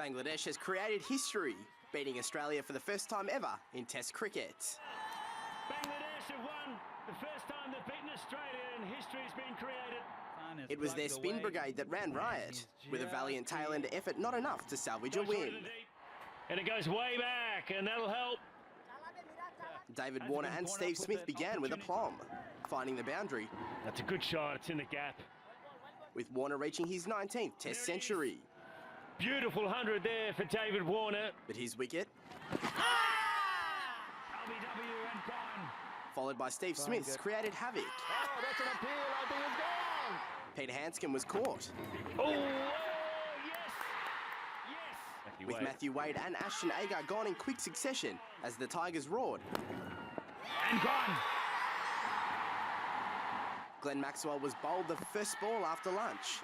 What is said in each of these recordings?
Bangladesh has created history, beating Australia for the first time ever in Test cricket. Bangladesh have won the first time they've beaten Australia and history has been created. It was their spin brigade that ran riot. With a valiant tail-end effort, not enough to salvage a win. And it goes way back, and that'll help. David Warner and Steve Smith began with aplomb, finding the boundary. That's a good shot, it's in the gap. With Warner reaching his 19th Test century. Beautiful 100 there for David Warner. But his wicket, LBW and gone. followed by Steve Smith's, created havoc. Oh, that's an appeal, I think it's gone. Peter Hanscom was caught. Oh, yes, yes. With Matthew Wade and Ashton Agar gone in quick succession as the Tigers roared. And gone. Glenn Maxwell was bowled the first ball after lunch.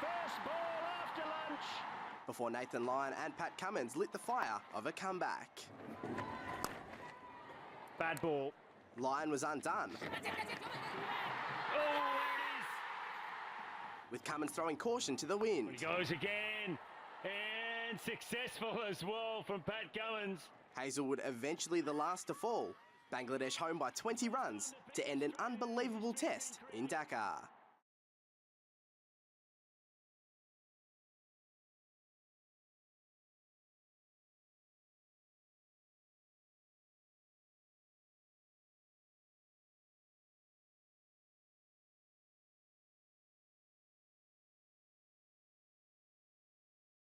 First ball after lunch. Before Nathan Lyon and Pat Cummins lit the fire of a comeback. Bad ball. Lyon was undone, Oh, there it is. with Cummins throwing caution to the He wind. goes again. And successful as well from Pat Cummins. Hazelwood eventually the last to fall. Bangladesh home by 20 runs to end an unbelievable test in Dakar.